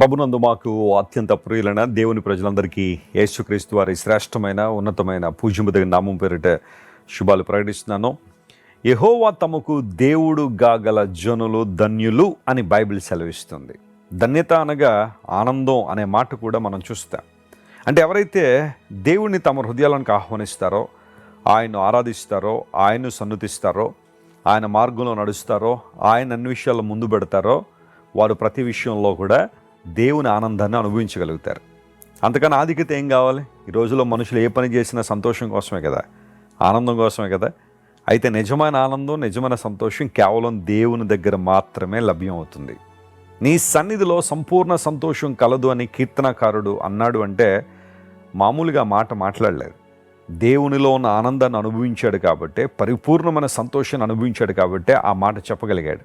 ప్రభునందు మాకు అత్యంత ప్రియులైన దేవుని ప్రజలందరికీ యేసుక్రీస్తు వారి శ్రేష్టమైన ఉన్నతమైన పూజ్యముదగిన నామం పేరిట శుభాలు ప్రకటిస్తున్నాను. యెహోవా తమకు దేవుడు గాగల జనులు ధన్యులు అని బైబిల్ సెలవిస్తుంది. ధన్యత అనగా ఆనందం అనే మాట కూడా మనం చూస్తాం. అంటే ఎవరైతే దేవుణ్ణి తమ హృదయాలకు ఆహ్వానిస్తారో, ఆయన్ను ఆరాధిస్తారో, ఆయన్ను సన్నుతిస్తారో, ఆయన మార్గంలో నడుస్తారో, ఆయన అన్ని విషయాల్లో ముందు పెడతారో, వారు ప్రతి విషయంలో కూడా దేవుని ఆనందాన్ని అనుభవించగలుగుతారు. అంతకన్నా ఆధిక్యత ఏం కావాలి? ఈ రోజుల్లో మనుషులు ఏ పని చేసినా సంతోషం కోసమే కదా, ఆనందం కోసమే కదా. అయితే నిజమైన ఆనందం, నిజమైన సంతోషం కేవలం దేవుని దగ్గర మాత్రమే లభ్యం అవుతుంది. నీ సన్నిధిలో సంపూర్ణ సంతోషం కలదు అని కీర్తనకారుడు అన్నాడు అంటే మామూలుగా మాట మాట్లాడలేదు. దేవునిలో ఉన్న ఆనందాన్ని అనుభవించాడు కాబట్టే, పరిపూర్ణమైన సంతోషాన్ని అనుభవించాడు కాబట్టే ఆ మాట చెప్పగలిగాడు.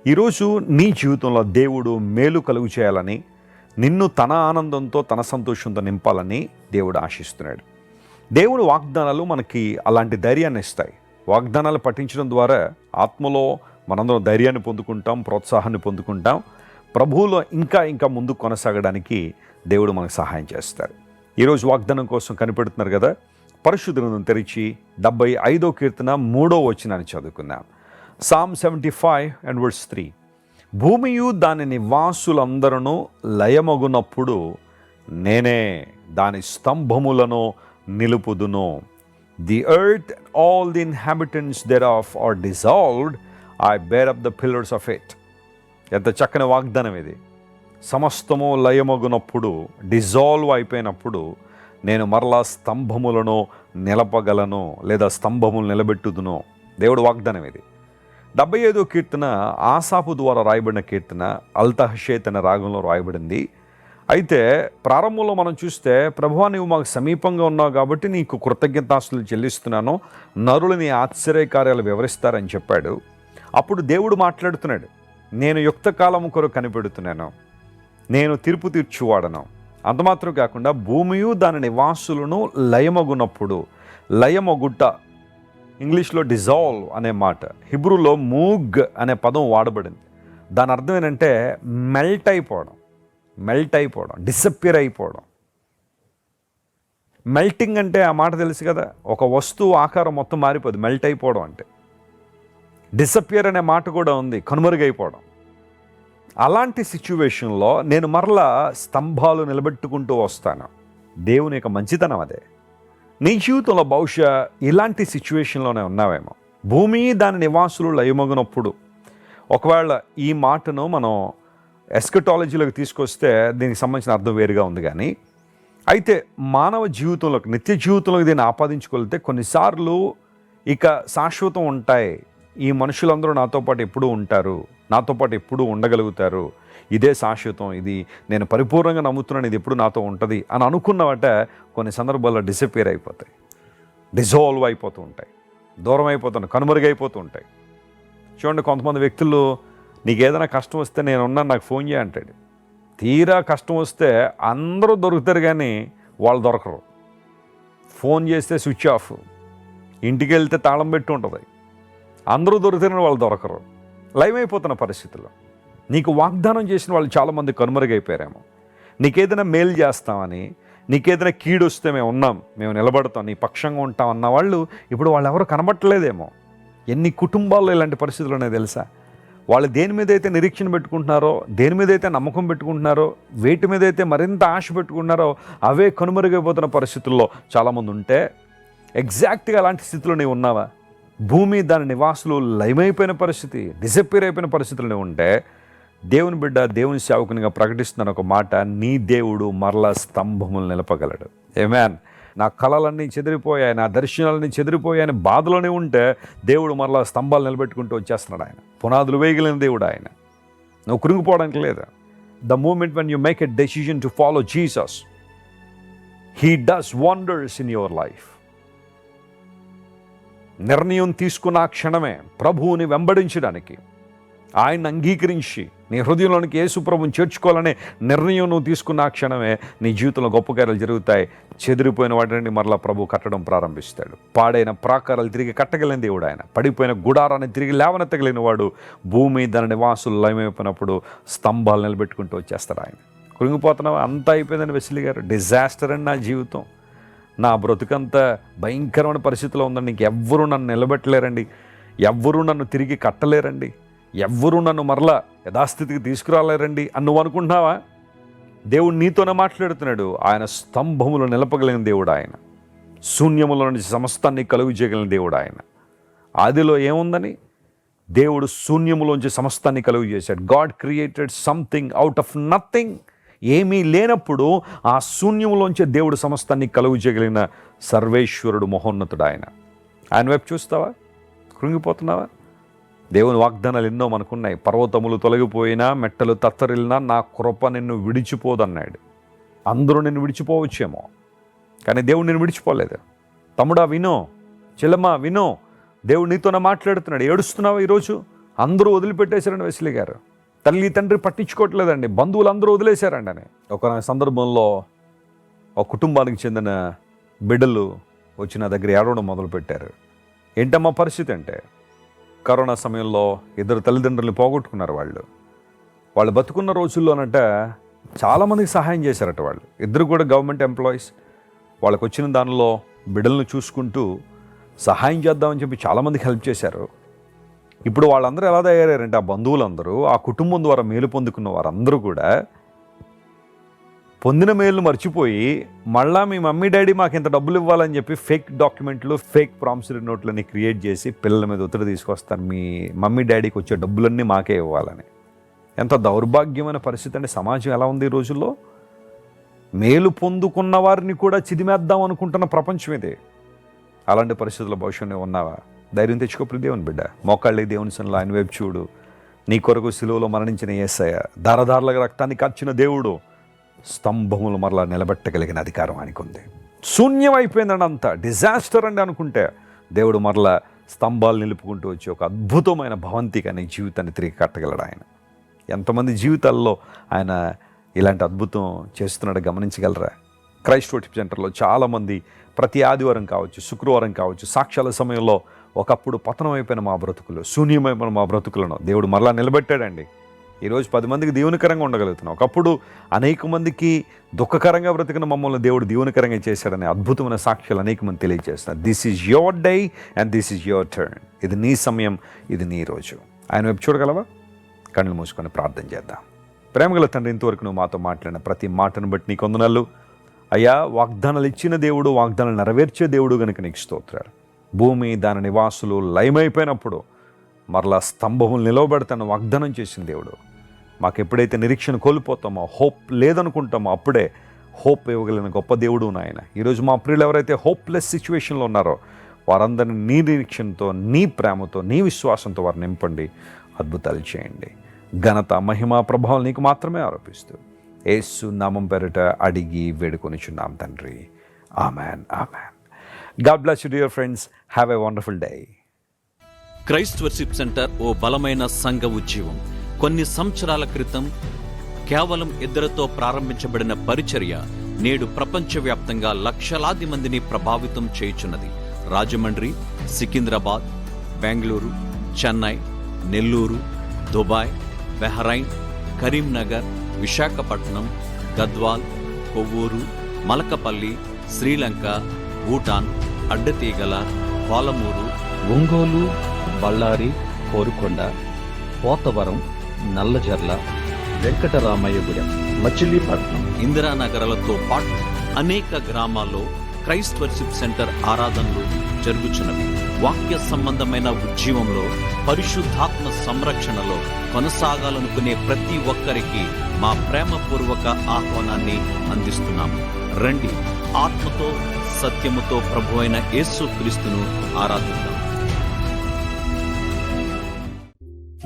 ఈరోజు నీ జీవితంలో దేవుడు మేలు కలుగు చేయాలని, నిన్ను తన ఆనందంతో తన సంతోషంతో నింపాలని దేవుడు ఆశిస్తున్నాడు. దేవుని వాగ్దానాలు మనకి అలాంటి ధైర్యాన్ని ఇస్తాయి. వాగ్దానాలు పఠించడం ద్వారా ఆత్మలో మనందరం ధైర్యాన్ని పొందుకుంటాం, ప్రోత్సాహాన్ని పొందుకుంటాం. ప్రభువులో ఇంకా ఇంకా ముందుకు కొనసాగడానికి దేవుడు మనకు సహాయం చేస్తారు. ఈరోజు వాగ్దానం కోసం కనిపెడుతున్నారు కదా, పరిశుద్ధ గ్రంథం తెరిచి 75వ కీర్తన 3వ వచనాన్ని చదువుకుందాం. Psalm 75 and verse 3. భూమియు దాని నివాసులందరూ లయమగునప్పుడు నేనే దాని స్తంభములను నిలుపుదును. The earth and all the inhabitants thereof are dissolved, I bear up the pillars of it. ఎంత చక్కని వాగ్దానం ఇది. సమస్తము లయమగునప్పుడు, డిజాల్వ్ అయిపోయినప్పుడు నేను మరలా స్తంభములను నిలపగలను, లేదా స్తంభములు నిలబెట్టుదును. దేవుడు వాగ్దానం ఇది. 75వ కీర్తన ఆసాపు ద్వారా రాయబడిన కీర్తన. అల్తహషేత్ అనే రాగంలో రాయబడింది. అయితే ప్రారంభంలో మనం చూస్తే, ప్రభువా నీవు మాకు సమీపంగా ఉన్నావు కాబట్టి నీకు కృతజ్ఞతాస్తులు చెల్లిస్తున్నాను, నరులు నీ ఆశ్చర్యకార్యాలు వివరిస్తారని చెప్పాడు. అప్పుడు దేవుడు మాట్లాడుతున్నాడు, నేను యుక్త కాలము కొరకు కనిపెడుతున్నాను, నేను తీర్పు తీర్చువాడను. అంత మాత్రం కాకుండా భూమియు దాని నివాసులను లయమగునప్పుడు, లయమగుట్ట ఇంగ్లీష్లో డిజాల్వ్ అనే మాట, హిబ్రూలో మూగ్ అనే పదం వాడబడింది. దాని అర్థం ఏంటంటే మెల్ట్ అయిపోవడం, డిసప్పియర్ అయిపోవడం. మెల్టింగ్ అంటే ఆ మాట తెలుసు కదా, ఒక వస్తువు ఆకారం మొత్తం మారిపోదు మెల్ట్ అయిపోవడం అంటే. డిసప్పియర్ అనే మాట కూడా ఉంది, కనుమరుగైపోవడం. అలాంటి సిచ్యువేషన్లో నేను మరలా స్తంభాలు నిలబెట్టుకుంటూ వస్తాను. దేవుని యొక్క మంచితనం అదే. నీ జీవితంలో బహుశా ఇలాంటి సిచ్యువేషన్లోనే ఉన్నావేమో. భూమి దాని నివాసులు లయమగునప్పుడు, ఒకవేళ ఈ మాటను మనం ఎస్కటాలజీలోకి తీసుకొస్తే దీనికి సంబంధించిన అర్థం వేరుగా ఉంది. కానీ అయితే మానవ జీవితంలోకి, నిత్య జీవితంలోకి దీన్ని ఆపాదించుకెళ్తే కొన్నిసార్లు ఇక శాశ్వతం ఉంటాయి, ఈ మనుషులందరూ నాతో పాటు ఎప్పుడూ ఉంటారు, నాతో పాటు ఎప్పుడూ ఉండగలుగుతారు, ఇదే శాశ్వతం, ఇది నేను పరిపూర్ణంగా నమ్ముతున్నాను, ఇది ఎప్పుడు నాతో ఉంటుంది అని అనుకున్నవట కొన్ని సందర్భాల్లో డిసప్పియర్ అయిపోతాయి, డిజాల్వ్ అయిపోతూ ఉంటాయి, దూరం అయిపోతున్నాయి, కనుమరుగైపోతూ ఉంటాయి. చూడండి, కొంతమంది వ్యక్తులు నీకు ఏదైనా కష్టం వస్తే నేనున్నాను నాకు ఫోన్ చేయ అంటాడు. తీరా కష్టం వస్తే అందరూ దొరుకుతారు కానీ వాళ్ళు దొరకరు. ఫోన్ చేస్తే స్విచ్ ఆఫ్, ఇంటికి వెళ్తే తాళం పెట్టి ఉంటుంది, అందరూ దొరుకుతారని వాళ్ళు దొరకరు. లైవ్ అయిపోతున్న పరిస్థితుల్లో నీకు వాగ్దానం చేసిన వాళ్ళు చాలామంది కనుమరుగైపోయారేమో. నీకేదైనా మేలు చేస్తామని, నీకేదైనా కీడు వస్తే మేము ఉన్నాం, మేము నిలబడతాం, నీ పక్షంగా ఉంటాం అన్న వాళ్ళు ఇప్పుడు వాళ్ళు ఎవరు కనబట్టలేదేమో. ఎన్ని కుటుంబాల్లో ఇలాంటి పరిస్థితులు ఉన్నాయి తెలుసా? వాళ్ళు దేని మీద అయితే నిరీక్షణ పెట్టుకుంటున్నారో, దేని మీద అయితే నమ్మకం పెట్టుకుంటున్నారో, వేటి మీద అయితే మరింత ఆశ పెట్టుకుంటున్నారో అవే కనుమరుగైపోతున్న పరిస్థితుల్లో చాలామంది ఉంటే, ఎగ్జాక్ట్గా అలాంటి స్థితిలో నీవు ఉన్నావా? భూమి దాని నివాసులు లయమైపోయిన పరిస్థితి, డిసప్పియర్ అయిపోయిన పరిస్థితుల్లో ఉంటే, దేవుని బిడ్డ, దేవుని సేవకునిగా ప్రకటిస్తున్న ఒక మాట, నీ దేవుడు మరలా స్తంభములు నిలపగలడు. ఆమేన్. నా కళలన్నీ చెదిరిపోయాయి, నా దర్శనాలన్నీ చెదిరిపోయాయని బాధలోనే ఉంటే దేవుడు మరలా స్తంభాలు నిలబెట్టుకుంటూ వచ్చేస్తున్నాడు. ఆయన పునాదులు వేయగలిగిన దేవుడు. ఆయన నువ్వు కృంగిపోవడానికి లేదు. The moment when you make a decision to follow Jesus, he does wonders in your life. నిర్ణయం తీసుకున్న క్షణమే ప్రభువుని వెంబడించడానికి, ఆయన అంగీకరించి నీ హృదయంలోనికి యేసు ప్రభువుని చేర్చుకోవాలనే నిర్ణయం నువ్వు తీసుకున్న క్షణమే నీ జీవితంలో గొప్ప కార్యాలు జరుగుతాయి. చెదిరిపోయిన వాటిని మరలా ప్రభు కట్టడం ప్రారంభిస్తాడు. పాడైన ప్రాకారాలు తిరిగి కట్టగలిగిన దేవుడు ఆయన. పడిపోయిన గుడారాన్ని తిరిగి లేవనెత్తగలిగిన వాడు. భూమి దాని నివాసులు లయమైపోయినప్పుడు స్తంభాలు నిలబెట్టుకుంటూ వచ్చేస్తాడు ఆయన. కృంగిపోతున్నావా? అంతా అయిపోయిందని వెస్లీ గారు, డిజాస్టర్ అండి నా జీవితం, నా బ్రతుకంతా భయంకరమైన పరిస్థితిలో ఉందండి, ఇంకెవ్వరూ నన్ను నిలబెట్టలేరండి, ఎవ్వరూ నన్ను తిరిగి కట్టలేరండి, ఎవ్వరూ నన్ను మరలా యథాస్థితికి తీసుకురాలేరండి అని నువ్వు అనుకుంటున్నావా? దేవుడు నీతోనే మాట్లాడుతున్నాడు. ఆయన స్తంభములు నిలపగలిగిన దేవుడు ఆయన, శూన్యముల నుంచి సమస్తాన్ని కలుగు చేయగలిగిన దేవుడు ఆయన. ఆదిలో ఏముందని? దేవుడు శూన్యములోంచి సమస్తాన్ని కలుగు చేశాడు. God created something out of nothing. ఏమీ లేనప్పుడు ఆ శూన్యములోంచి దేవుడు సమస్తాన్ని కలుగు చేయగలిగిన సర్వేశ్వరుడు, మహోన్నతుడు ఆయన. ఆయన వైపు చూస్తావా? కృంగిపోతున్నావా? దేవుని వాగ్దానాలు ఎన్నో మనకున్నాయి. పర్వతములు తొలగిపోయినా, మెట్టలు తత్తరిల్లినా నా కృప నిన్ను విడిచిపోదన్నాడు. అందరూ నిన్ను విడిచిపోవచ్చేమో, కానీ దేవుడు నిన్ను విడిచిపోలేదు. తమ్ముడా వినో, చెల్లమ్మా వినో, దేవుడు నీతోనే మాట్లాడుతున్నాడు. ఏడుస్తున్నావా ఈరోజు? అందరూ వదిలిపెట్టేశారండి వెస్లీ గారు. తల్లి తండ్రి పట్టించుకోవట్లేదండి, బంధువులు అందరూ వదిలేశారండి అని. ఒక సందర్భంలో ఒక కుటుంబానికి చెందిన బిడ్డలు వచ్చి నా దగ్గర ఏడవడం మొదలుపెట్టారు. ఏంటమ్మా పరిస్థితి అంటే, కరోనా సమయంలో ఇద్దరు తల్లిదండ్రుల్ని పోగొట్టుకున్నారు. వాళ్ళు బతుకున్న రోజుల్లోనట చాలామందికి సహాయం చేశారట. వాళ్ళు ఇద్దరు కూడా గవర్నమెంట్ ఎంప్లాయీస్. వాళ్ళకు వచ్చిన దానిలో బిడ్డలను చూసుకుంటూ సహాయం చేద్దామని చెప్పి చాలామందికి హెల్ప్ చేశారు. ఇప్పుడు వాళ్ళందరూ ఎలా తయారంటే, ఆ బంధువులందరూ, ఆ కుటుంబం ద్వారా మేలు పొందుకున్న వారందరూ కూడా పొందిన మేలును మర్చిపోయి మళ్ళా మీ మమ్మీ డాడీ మాకు ఇంత డబ్బులు ఇవ్వాలని చెప్పి ఫేక్ డాక్యుమెంట్లు, ఫేక్ ప్రామిసరీ నోట్లని క్రియేట్ చేసి పిల్లల మీద ఒత్తిడి తీసుకొస్తారు. మీ మమ్మీ డాడీకి వచ్చే డబ్బులన్నీ మాకే ఇవ్వాలని. ఎంత దౌర్భాగ్యమైన పరిస్థితి అంటే, సమాజం ఎలా ఉంది ఈ రోజుల్లో? మేలు పొందుకున్న వారిని కూడా చిదిమేద్దాం అనుకుంటున్న ప్రపంచం ఇదే. అలాంటి పరిస్థితుల్లో భవిష్యత్తు ఉన్నావా? ధైర్యం తెచ్చుకో ప్రియ దేవుని బిడ్డ. మోకాళ్ళే దేవుని సన్నిధిలో ఆయన వైపు చూడు. నీ కొరకు సిలువలో మరణించిన యేసయ్య, ధారధారలుగా రక్తాన్ని కార్చిన దేవుడు, స్తంభములు మరలా నిలబెట్టగలిగిన అధికారం ఆయనకు ఉంది. శూన్యం అయిపోయిందండి, అంతా డిజాస్టర్ అండి అనుకుంటే, దేవుడు మరలా స్తంభాలు నిలుపుకుంటూ వచ్చి ఒక అద్భుతమైన భవంతిగా నీ జీవితాన్ని తిరిగి కట్టగలడు ఆయన. ఎంతమంది జీవితాల్లో ఆయన ఇలాంటి అద్భుతం చేస్తున్నాడు గమనించగలరా? క్రైస్ట్ వర్షిప్ సెంటర్లో చాలామంది ప్రతి ఆదివారం కావచ్చు, శుక్రవారం కావచ్చు, సాక్ష్యాల సమయంలో ఒకప్పుడు పతనం అయిపోయిన మా బ్రతుకులు, శూన్యమైపోయిన మా బ్రతుకులను దేవుడు మరలా నిలబెట్టాడండి. ఈరోజు 10 మందికి దీవెనకరంగా ఉండగలుగుతున్నాం. ఒకప్పుడు అనేక మందికి దుఃఖకరంగా బ్రతికిన మమ్మల్ని దేవుడు దీవెనకరంగా చేశాడనే అద్భుతమైన సాక్ష్యాలు అనేక మంది తెలియజేస్తున్నారు. This is your day and this is your turn. ఇది నీ సమయం, ఇది నీ రోజు. ఆయన వైపు చూడగలవా? కళ్ళు మూసుకొని ప్రార్థన చేద్దాం. ప్రేమగల తండ్రి, ఇంతవరకు నువ్వు మాతో మాట్లాడిన ప్రతి మాటను బట్టి నీకు వందనాలు అయ్యా. వాగ్దానాలు ఇచ్చిన దేవుడు, వాగ్దానాలు నెరవేర్చే దేవుడు కనుక నీకు స్తోత్రాలు. భూమి దాని నివాసులు లయమైపోయినప్పుడు మరలా స్తంభములు నిలవబెడతాను వాగ్దానం చేసిన దేవుడు. మాకు ఎప్పుడైతే నిరీక్షణ కోల్పోతామో, హోప్ లేదనుకుంటామో, అప్పుడే హోప్ ఇవ్వగలిగిన గొప్ప దేవుడు నాయన. ఈరోజు మా ప్రియులు ఎవరైతే హోప్లెస్ సిచ్యువేషన్లో ఉన్నారో వారందరినీ నీ నిరీక్షణతో, నీ ప్రేమతో, నీ విశ్వాసంతో వారిని నింపండి, అద్భుతాలు చేయండి. ఘనత, మహిమ, ప్రభావం నీకు మాత్రమే ఆరోపిస్తూ యేసు నామం పేరిట అడిగి వేడుకొనిచున్నాం తండ్రి. Amen, amen. God bless you dear friends. Have a wonderful day. Christ worship centre ఓ బలమైన సంఘ ఉద్యమం. కొన్ని సంవత్సరాల క్రితం కేవలం 2 ప్రారంభించబడిన పరిచర్య నేడు ప్రపంచవ్యాప్తంగా లక్షలాది మందిని ప్రభావితం చేయుచున్నది. రాజమండ్రి, సికింద్రాబాద్, బెంగళూరు, చెన్నై, నెల్లూరు, దుబాయ్, బెహ్రైన్, కరీంనగర్, విశాఖపట్నం, గద్వాల్, కొవ్వూరు, మలకపల్లి, శ్రీలంక, భూటాన్, అడ్డతీగల, పాలమూరు, ఒంగోలు, బళ్ళారి, కోరుకొండ, పోతవరం, నల్లజర్ల, వెంకటరామయ్యగూడెం, మచిలీపట్నం, ఇందిరానగర్లతో పాటు అనేక గ్రామాల్లో క్రైస్ట్ వర్షిప్ సెంటర్ ఆరాధనలు జరుగుచున్నవి. వాక్య సంబంధమైన ఉద్యమంలో, పరిశుద్ధాత్మ సంరక్షణలో కొనసాగాలనుకునే ప్రతి ఒక్కరికి మా ప్రేమపూర్వక ఆహ్వానాన్ని అందిస్తున్నాము. రండి, ఆత్మతో సత్యముతో ప్రభువైన యేసు క్రీస్తును ఆరాధిద్దాం.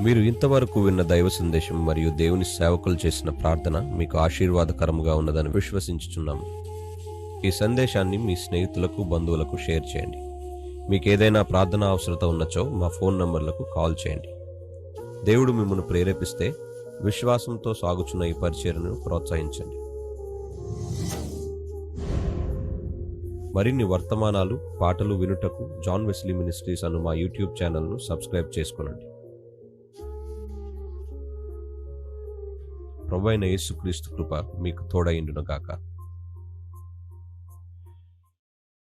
మీరు ఇంతవరకు విన్న దైవ సందేశం మరియు దేవుని సేవకులు చేసిన ప్రార్థన మీకు ఆశీర్వాదకరముగా ఉన్నదని విశ్వసించుచున్నాము. ఈ సందేశాన్ని మీ స్నేహితులకు, బంధువులకు షేర్ చేయండి. మీకు ఏదైనా ప్రార్థన అవసరత ఉన్నచో మా ఫోన్ నంబర్లకు కాల్ చేయండి. దేవుడు మిమ్మల్ని ప్రేరేపిస్తే విశ్వాసంతో సాగుచున్న ఈ పరిచర్యను ప్రోత్సహించండి. మరిన్ని వర్తమానాలు, పాటలు వినుటకు జాన్ వెస్లీ మినిస్ట్రీస్ అను మా యూట్యూబ్ ఛానల్ను సబ్స్క్రైబ్ చేసుకొనండి. ప్రభువైన యేసుక్రీస్తు కృప మీకు తోడైండును గాక.